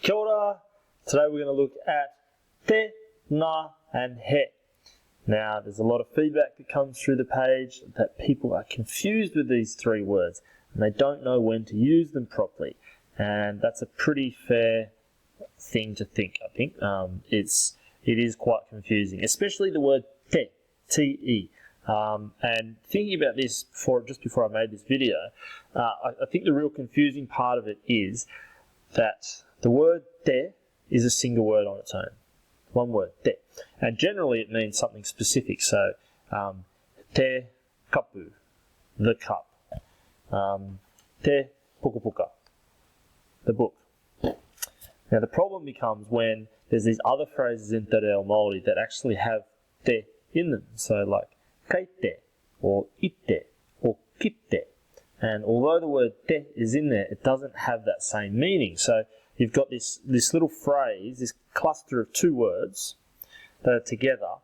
Kia ora. Today we're going to look at te, ngā and he. Now there's a lot of feedback that comes through the page that people are confused with these three words and they don't know when to use them properly, and that's a pretty fair thing to think. I think it is quite confusing, especially the word te, T-E. And thinking about this just before I made this video, I think the real confusing part of it is that the word te is a single word on its own. One word, te. And generally it means something specific. So, te kapu, the cup. Te pukapuka, the book. Now the problem becomes when there's these other phrases in te reo Māori that actually have te in them. So like kei te, or ite, or kite. And although the word te is in there, it doesn't have that same meaning. So you've got this little phrase, this cluster of two words that are together.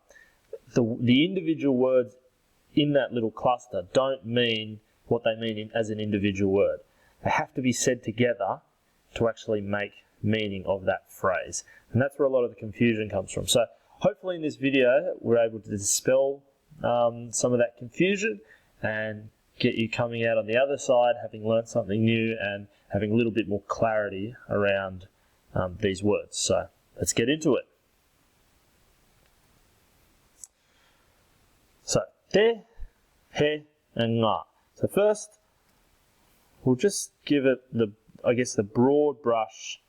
The individual words in that little cluster don't mean what they mean as an individual word. They have to be said together to actually make meaning of that phrase. And that's where a lot of the confusion comes from. So hopefully in this video we're able to dispel some of that confusion and get you coming out on the other side having learnt something new and having a little bit more clarity around these words. So let's get into it. So te, he and ngā. So first we'll just give it the broad brush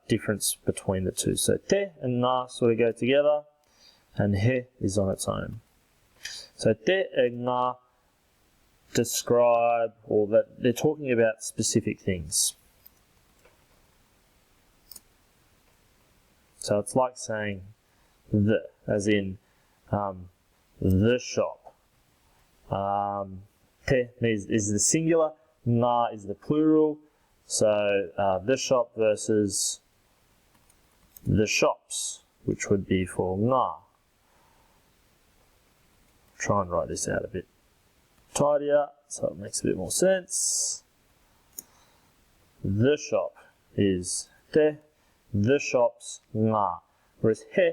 difference between the two. So te and ngā sort of go together and he is on its own. So te and ngā describe, or that they're talking about specific things. So it's like saying the, as in the shop. Te is the singular, ngā is the plural. So the shop versus the shops, which would be for ngā. Try and write this out a bit tidier so it makes a bit more sense. The shop is te, the shops ngā, whereas he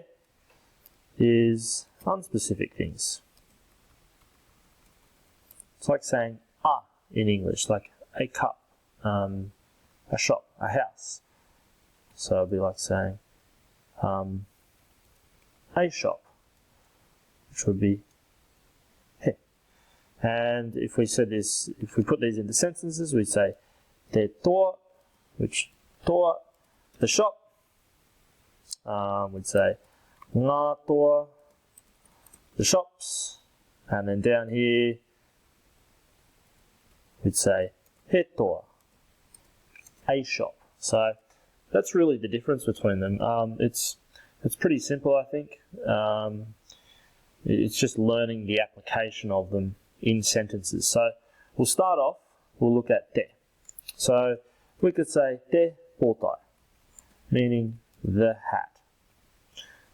is unspecific things. It's like saying a in English, like a cup, a shop, a house. So it'd be like saying a shop, which would be he. And if we said this, if we put these into sentences, we'd say te toa, which toa, the shop. We'd say ngā toa, the shops. And then down here, we'd say he toa, a shop. So that's really the difference between them. It's pretty simple, I think. It's just learning the application of them in sentences. So we'll start off, we'll look at te. So we could say te pōtai, meaning the hat.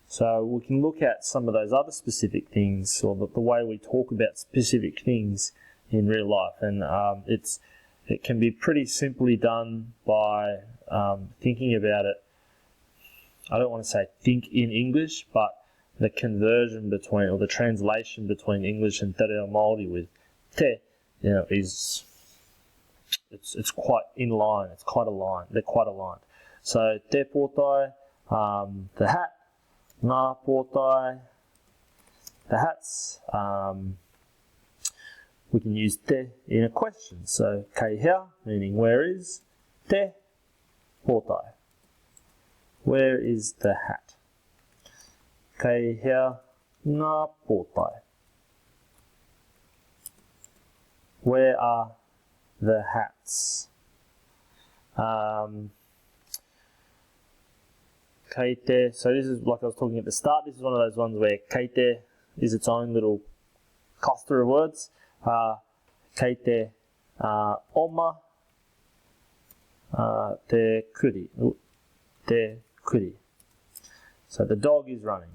So we can look at some of those other specific things, or the way we talk about specific things in real life. And it can be pretty simply done by thinking about it. I don't want to say think in English, but the conversion between, or the translation between English and te reo Māori with te, it's quite in line. It's quite aligned. They're quite aligned. So te pōtai, the hat. Ngā pōtai, the hats. We can use te in a question. So kei hea, meaning where is, te pōtai, where is the hat? Kei hea ngā pōtai, where are the hats? Kei te, so this is like I was talking at the start, this is one of those ones where kei te is its own little cluster of words. Kei te oma, te kuri, te kuri. So the dog is running.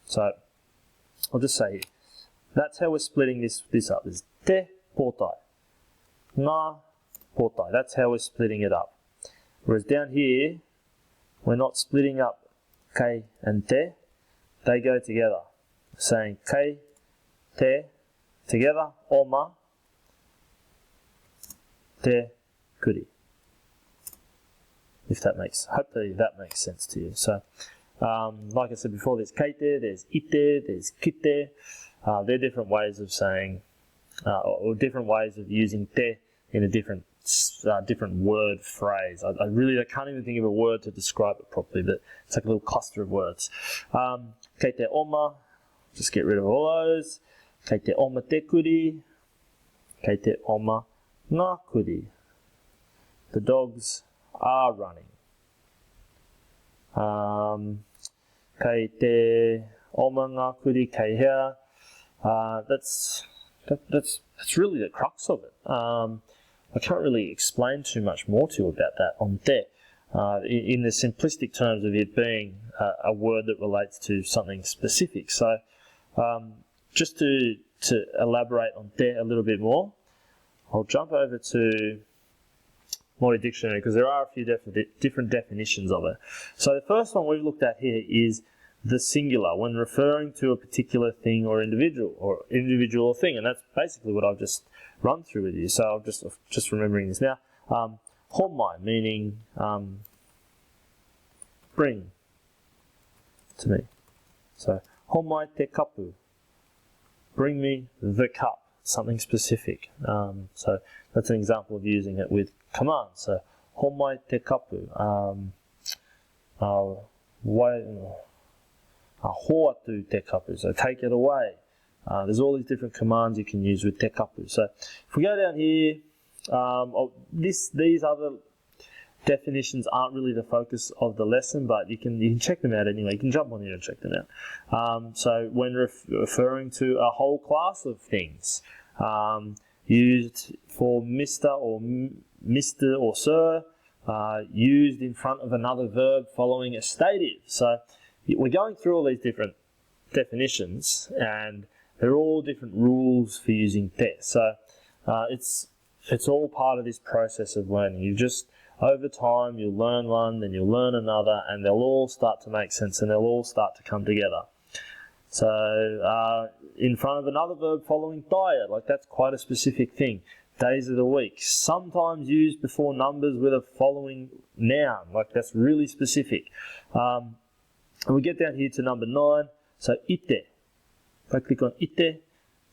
So I'll just say here, that's how we're splitting this up. There's te pōtai, ngā pōtai. That's how we're splitting it up. Whereas down here, we're not splitting up kei and te. They go together. Saying kei, te, together, oma, te, kuri. If that hopefully that makes sense to you. So, like I said before, there's keite, there's ite, there's kite. They're different ways of saying, or different ways of using te in a different word phrase. I really can't even think of a word to describe it properly, but it's like a little cluster of words. Keite oma, just get rid of all those. Keite oma te kuri, keite oma ngā kuri. The dogs are running. Kei te oma ngā kuri kei hea. That's really the crux of it. I can't really explain too much more to you about that on te. In the simplistic terms of it being a word that relates to something specific. So, just to elaborate on te a little bit more, I'll jump over to Māori dictionary because there are a few different definitions of it. So the first one we've looked at here is the singular when referring to a particular thing or individual or thing, and that's basically what I've just run through with you. So I'm just remembering this now. Homai, meaning bring to me. So homai te kapu, bring me the cup, something specific. So that's an example of using it with command. So homai te kapu, hoatu te kapu, so take it away. There's all these different commands you can use with te kapu. So if we go down here, these other definitions aren't really the focus of the lesson, but you can check them out anyway. You can jump on here and check them out. So when referring to a whole class of things, used for Mr. or Sir, used in front of another verb following a stative. So we're going through all these different definitions, and they're all different rules for using te. So it's all part of this process of learning. You just, over time, you'll learn one, then you'll learn another, and they'll all start to make sense, and they'll all start to come together. So in front of another verb following diet, like that's quite a specific thing. Days of the week, sometimes used before numbers with a following noun, like that's really specific. And we get down here to number 9, so ite. If I click on ite,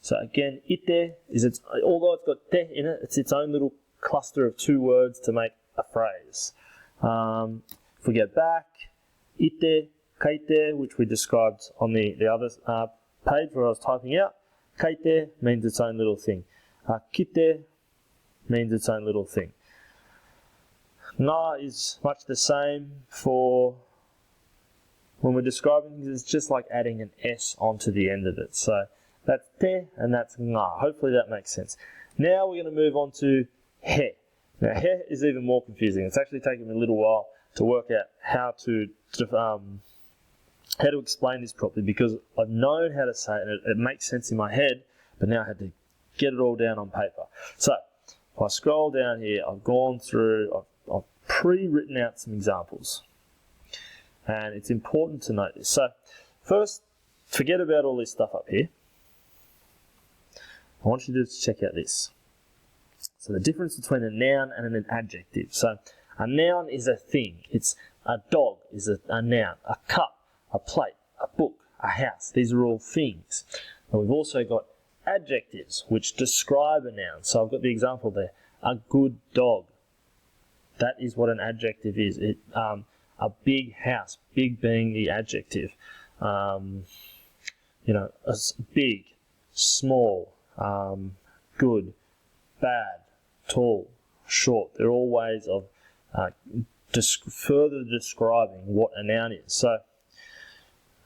so again, ite is although it's got te in it, it's its own little cluster of 2 words to make a phrase. If we get back, ite, kaite, which we described on the other page where I was typing out, kaite means its own little thing. Kite means its own little thing. Ngā is much the same for when we're describing things. It's just like adding an S onto the end of it. So that's te and that's ngā. Hopefully that makes sense. Now we're going to move on to he. Now he is even more confusing. It's actually taken me a little while to work out how to explain this properly, because I've known how to say it and it makes sense in my head, but now I had to get it all down on paper. So if I scroll down here, I've gone through, I've pre-written out some examples, and it's important to note this. So first, forget about all this stuff up here. I want you to check out this. So the difference between a noun and an adjective. So a noun is a thing. It's a dog is a noun, a cup, a plate, a book, a house. These are all things. And we've also got adjectives which describe a noun. So I've got the example there, a good dog. That is what an adjective is. A big house, big being the adjective. Big, small, good, bad, tall, short. They're all ways of further describing what a noun is. So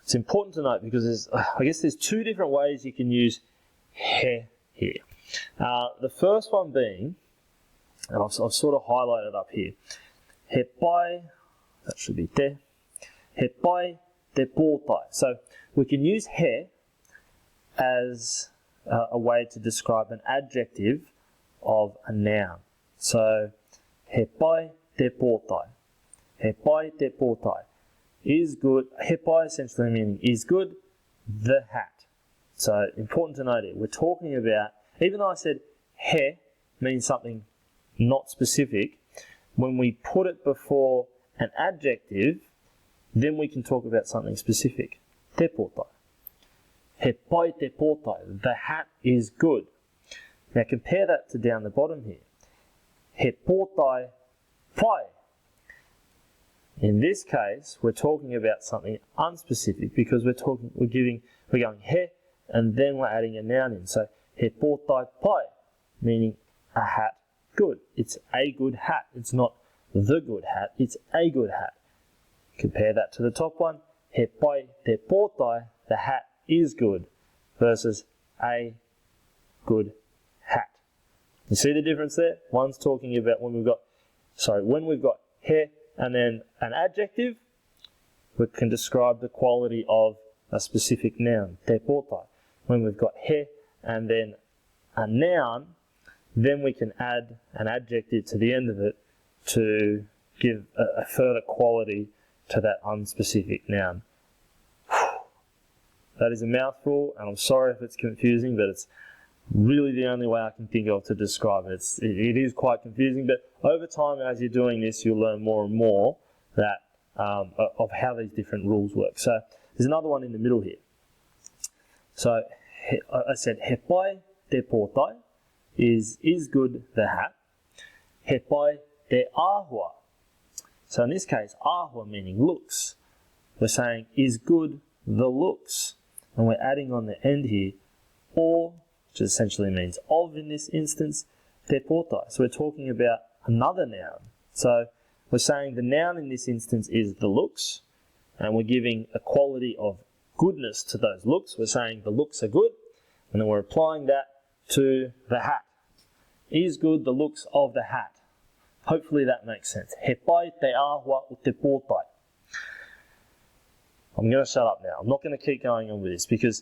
it's important to note, because there's 2 different ways you can use he here. The first one being, and I've sort of highlighted up here, he pai, that should be te, he pai te pōtai. So we can use he as a way to describe an adjective of a noun. So, he pai te pōtai. He pai te pōtai. Is good. He pai essentially meaning is good, the hat. So, important to note it. We're talking about, even though I said he means something not specific, when we put it before an adjective, then we can talk about something specific. Te pōtai. He pai te pōtai. The hat is good. Now compare that to down the bottom here. He pōtai pai. In this case, we're talking about something unspecific because we're going he, and then we're adding a noun in. So he pōtai pai, meaning a hat good. It's a good hat. It's not the good hat. It's a good hat. Compare that to the top one. He pai te pōtai. The hat is good versus a good hat. You see the difference there? One's talking about when we've got he and then an adjective, we can describe the quality of a specific noun, te pōtai. When we've got he and then a noun, then we can add an adjective to the end of it to give a further quality to that unspecific noun. That is a mouthful, and I'm sorry if it's confusing, but it's really the only way I can think of to describe it. It is quite confusing, but over time, as you're doing this, you'll learn more and more that of how these different rules work. So there's another one in the middle here. So I said, he pai te pōtai is good the hat. He pai te āhua. So in this case, āhua meaning looks. We're saying is good the looks. And we're adding on the end here, or, which essentially means of in this instance, te pōtai. So we're talking about another noun. So we're saying the noun in this instance is the looks, and we're giving a quality of goodness to those looks. We're saying the looks are good, and then we're applying that to the hat. Is good the looks of the hat. Hopefully that makes sense. He pai te āhua o te pōtai. I'm going to shut up now. I'm not going to keep going on with this because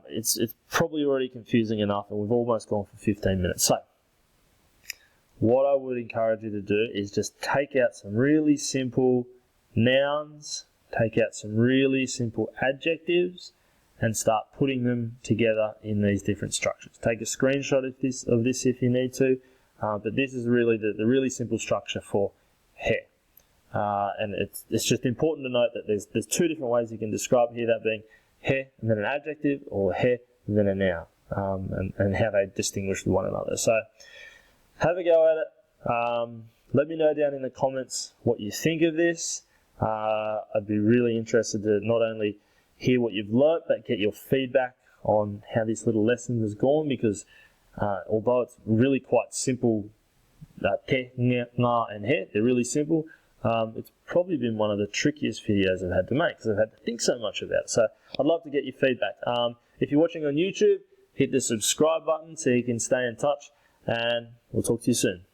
it's probably already confusing enough and we've almost gone for 15 minutes. So, what I would encourage you to do is just take out some really simple nouns, take out some really simple adjectives and start putting them together in these different structures. Take a screenshot of this if you need to, but this is really the really simple structure for he. And it's just important to note that there's two different ways you can describe here, that being he and then an adjective, or he and then a noun, and how they distinguish with one another. So have a go at it. Let me know down in the comments what you think of this. I'd be really interested to not only hear what you've learnt, but get your feedback on how this little lesson has gone, because although it's really quite simple, te, ngā, and he, they're really simple. It's probably been one of the trickiest videos I've had to make because I've had to think so much about it. So I'd love to get your feedback. If you're watching on YouTube, hit the subscribe button so you can stay in touch, and we'll talk to you soon.